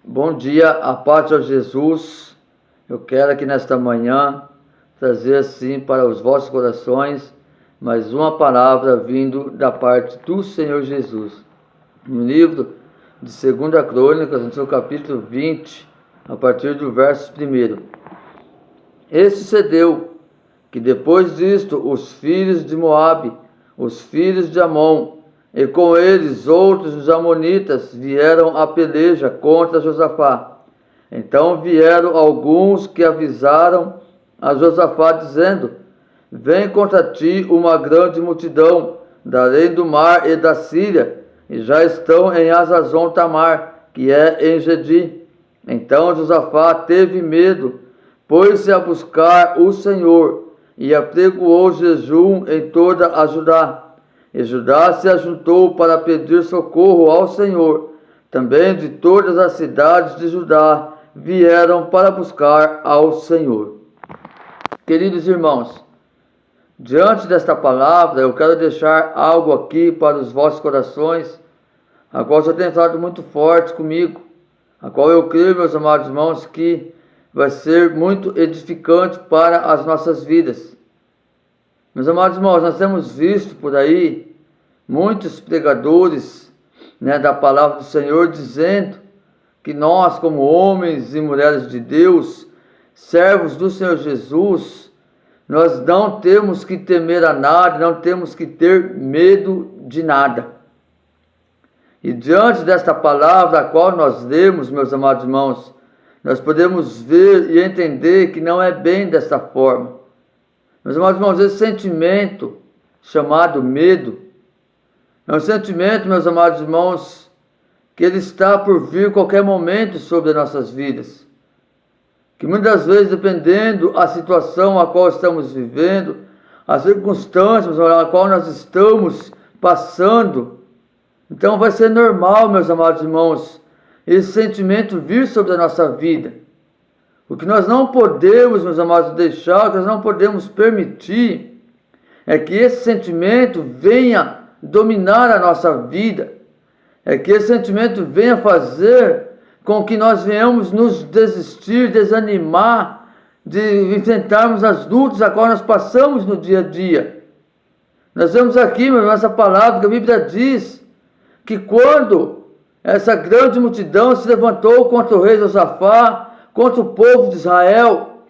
Bom dia, a paz de Jesus. Eu quero aqui nesta manhã trazer assim para os vossos corações mais uma palavra vindo da parte do Senhor Jesus. No livro de 2 Crônicas, no seu capítulo 20, a partir do verso 1. E sucedeu que depois disto os filhos de Moabe, os filhos de Amon, e com eles outros dos amonitas vieram a peleja contra Josafá. Então vieram alguns que avisaram a Josafá, dizendo: Vem contra ti uma grande multidão da além do mar e da Síria, e já estão em Hazazon Tamar, que é em Gedi. Então Josafá teve medo, pôs-se a buscar o Senhor, e apregoou jejum em toda a Judá. E Judá se ajuntou para pedir socorro ao Senhor. Também de todas as cidades de Judá vieram para buscar ao Senhor. Queridos irmãos, diante desta palavra eu quero deixar algo aqui para os vossos corações, a qual já tem estado muito forte comigo, a qual eu creio, meus amados irmãos, que vai ser muito edificante para as nossas vidas. Meus amados irmãos, nós temos visto por aí muitos pregadores, da palavra do Senhor, dizendo que nós, como homens e mulheres de Deus, servos do Senhor Jesus, nós não temos que temer a nada, não temos que ter medo de nada. E diante desta palavra a qual nós lemos, meus amados irmãos, nós podemos ver e entender que não é bem desta forma. Meus amados irmãos, esse sentimento chamado medo é um sentimento, meus amados irmãos, que ele está por vir qualquer momento sobre as nossas vidas. Que muitas vezes, dependendo da situação a qual estamos vivendo, as circunstâncias a qual nós estamos passando, então vai ser normal, meus amados irmãos, esse sentimento vir sobre a nossa vida. O que nós não podemos, meus amados, deixar, o que nós não podemos permitir, é que esse sentimento venha dominar a nossa vida, é que esse sentimento venha fazer com que nós venhamos nos desistir, desanimar de enfrentarmos as lutas a qual nós passamos no dia a dia. Nós vemos aqui, nessa palavra, que a Bíblia diz que quando essa grande multidão se levantou contra o rei Josafá, contra o povo de Israel,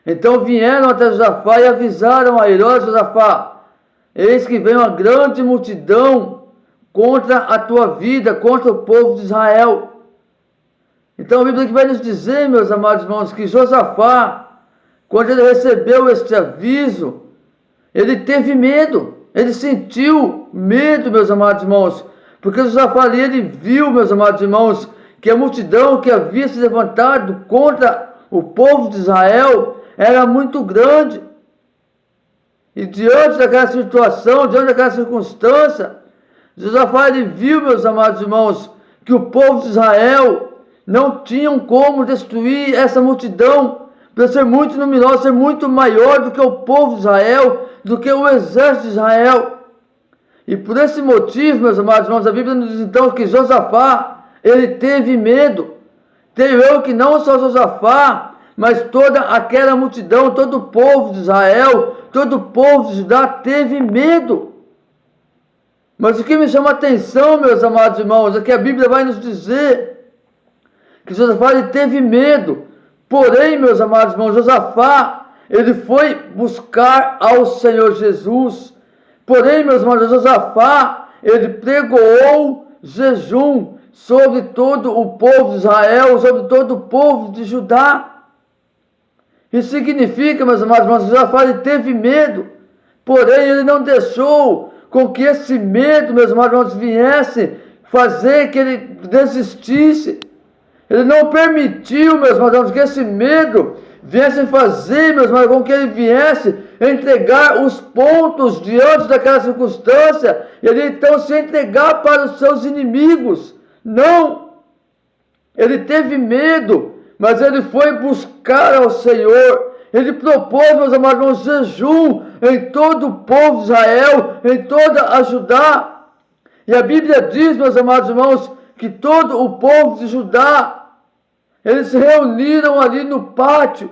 então vieram até Josafá e avisaram a ele: ó Josafá, eis que vem uma grande multidão contra a tua vida, contra o povo de Israel. Então a Bíblia que vai nos dizer, meus amados irmãos, que Josafá, quando ele recebeu este aviso, ele teve medo, ele sentiu medo, meus amados irmãos, porque Josafá ali, ele viu, meus amados irmãos, que a multidão que havia se levantado contra o povo de Israel era muito grande. E diante daquela situação, diante daquela circunstância, Josafá ele viu, meus amados irmãos, que o povo de Israel não tinham como destruir essa multidão, por ser muito numerosa, ser muito maior do que o povo de Israel, do que o exército de Israel. E por esse motivo, meus amados irmãos, a Bíblia nos diz então que Josafá, ele teve medo. Creio que não só Josafá, mas toda aquela multidão, todo o povo de Israel, todo o povo de Judá teve medo. Mas o que me chama a atenção, meus amados irmãos, é que a Bíblia vai nos dizer que Josafá ele teve medo. Porém, meus amados irmãos, Josafá, ele foi buscar ao Senhor Jesus. Porém, meus irmãos, Josafá, ele pregoou jejum sobre todo o povo de Israel, sobre todo o povo de Judá. Isso significa, meus amados irmãos, Josafá ele teve medo, porém ele não deixou com que esse medo, meus amados irmãos, viesse fazer que ele desistisse. Ele não permitiu, meus irmãos, que esse medo viesse fazer, meus irmãos, com que ele viesse entregar os pontos diante daquela circunstância, e ele então se entregar para os seus inimigos. Não! Ele teve medo, mas ele foi buscar ao Senhor. Ele propôs, meus amados irmãos, jejum em todo o povo de Israel, em toda a Judá. E a Bíblia diz, meus amados irmãos, que todo o povo de Judá Eles se reuniram ali no pátio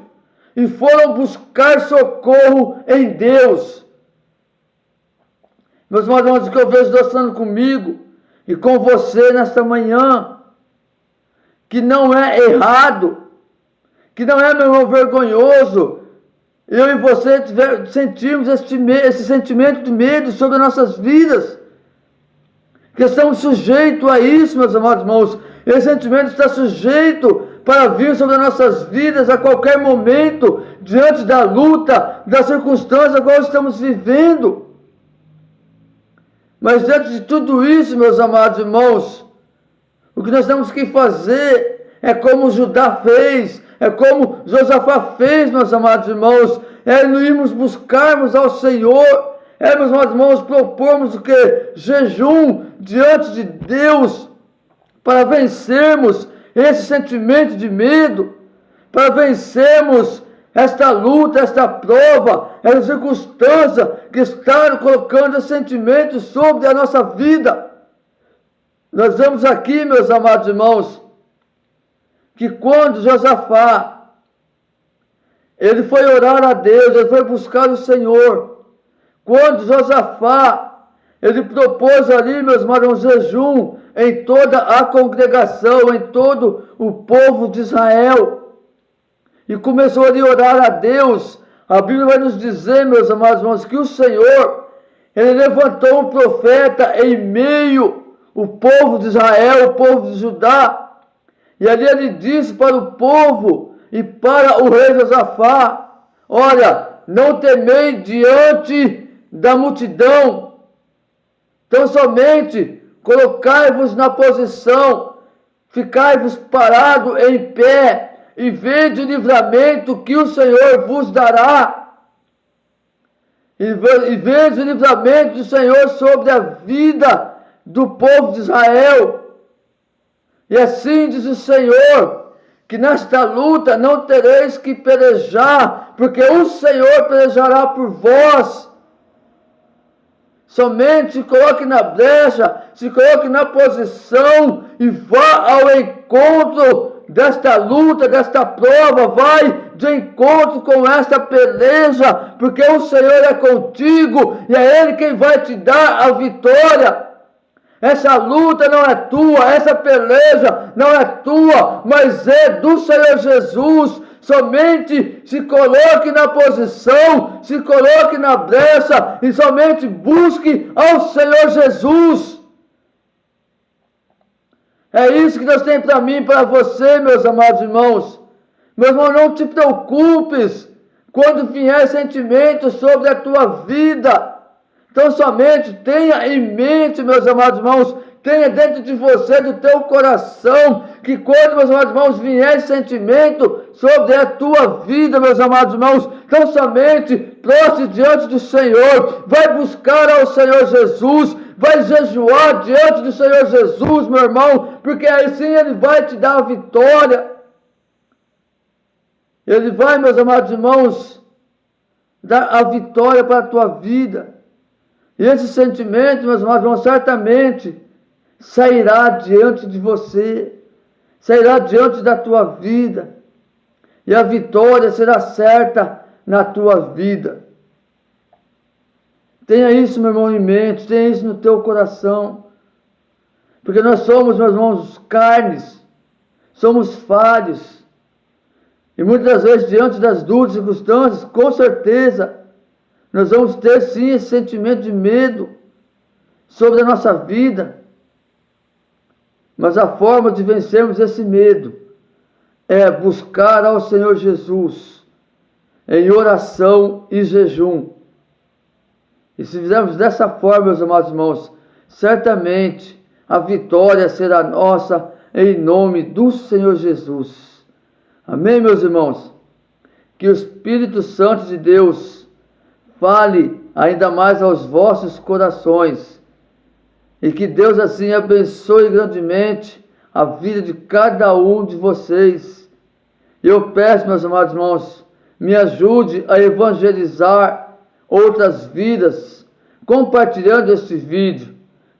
e foram buscar socorro em Deus. Meus irmãos, o que eu vejo dançando comigo e com você nesta manhã, que não é errado, que não é, meu irmão, vergonhoso, eu e você sentimos esse sentimento de medo sobre as nossas vidas, que estamos sujeitos a isso, meus amados irmãos. Esse sentimento está sujeito para vir sobre as nossas vidas a qualquer momento, diante da luta, da circunstância que nós estamos vivendo. Mas diante de tudo isso, meus amados irmãos, o que nós temos que fazer é como Judá fez, é como Josafá fez, meus amados irmãos, é irmos buscarmos ao Senhor, meus amados irmãos, propormos o que? Jejum diante de Deus, para vencermos esse sentimento de medo, para vencermos esta luta, esta prova, essa circunstância que está colocando esse sentimento sobre a nossa vida. Nós vemos aqui, meus amados irmãos, que quando Josafá, ele foi orar a Deus, ele foi buscar o Senhor. Quando Josafá, ele propôs ali, meus irmãos, um jejum em toda a congregação, em todo o povo de Israel. E começou ali a orar a Deus. A Bíblia vai nos dizer, meus amados irmãos, que o Senhor, ele levantou um profeta em meio ao povo de Israel, o povo de Judá. E ali ele disse para o povo e para o rei Josafá: olha, não temei diante da multidão, tão somente colocai-vos na posição, ficai-vos parado em pé, e vede o livramento que o Senhor vos dará. E vede o livramento do Senhor sobre a vida do povo de Israel. E assim diz o Senhor, que nesta luta não tereis que pelejar, porque o Senhor pelejará por vós. Somente se coloque na brecha, se coloque na posição e vá ao encontro desta luta, desta prova, vai de encontro com esta peleja, porque o Senhor é contigo e é Ele quem vai te dar a vitória. Essa luta não é tua, essa peleja não é tua, mas é do Senhor Jesus. Somente se coloque na posição, se coloque na brecha e somente busque ao Senhor Jesus. É isso que Deus tem para mim e para você, meus amados irmãos. Meu irmão, não te preocupes quando vier sentimentos sobre a tua vida. Então somente tenha em mente, meus amados irmãos, tenha dentro de você, do teu coração, que quando, meus amados irmãos, vier sentimento sobre a tua vida, meus amados irmãos, então somente prostre diante do Senhor, vai buscar ao Senhor Jesus, vai jejuar diante do Senhor Jesus, meu irmão, porque assim Ele vai te dar a vitória. Ele vai, meus amados irmãos, dar a vitória para a tua vida. E esse sentimento, meus amados irmãos, certamente sairá diante de você, sairá diante da tua vida, e a vitória será certa na tua vida. Tenha isso, meu irmão, em mente, tenha isso no teu coração, porque nós somos, meus irmãos, carnes, somos falhos, e muitas vezes, diante das duras circunstâncias, com certeza, nós vamos ter sim esse sentimento de medo sobre a nossa vida. Mas a forma de vencermos esse medo é buscar ao Senhor Jesus em oração e jejum. E se fizermos dessa forma, meus amados irmãos, certamente a vitória será nossa em nome do Senhor Jesus. Amém, meus irmãos? Que o Espírito Santo de Deus fale ainda mais aos vossos corações. E que Deus assim abençoe grandemente a vida de cada um de vocês. Eu peço, meus amados irmãos, me ajude a evangelizar outras vidas, compartilhando este vídeo,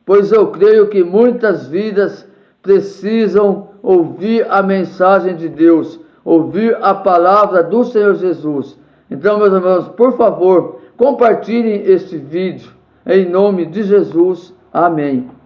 pois eu creio que muitas vidas precisam ouvir a mensagem de Deus, ouvir a palavra do Senhor Jesus. Então, meus irmãos, por favor, compartilhem este vídeo. Em nome de Jesus. Amém.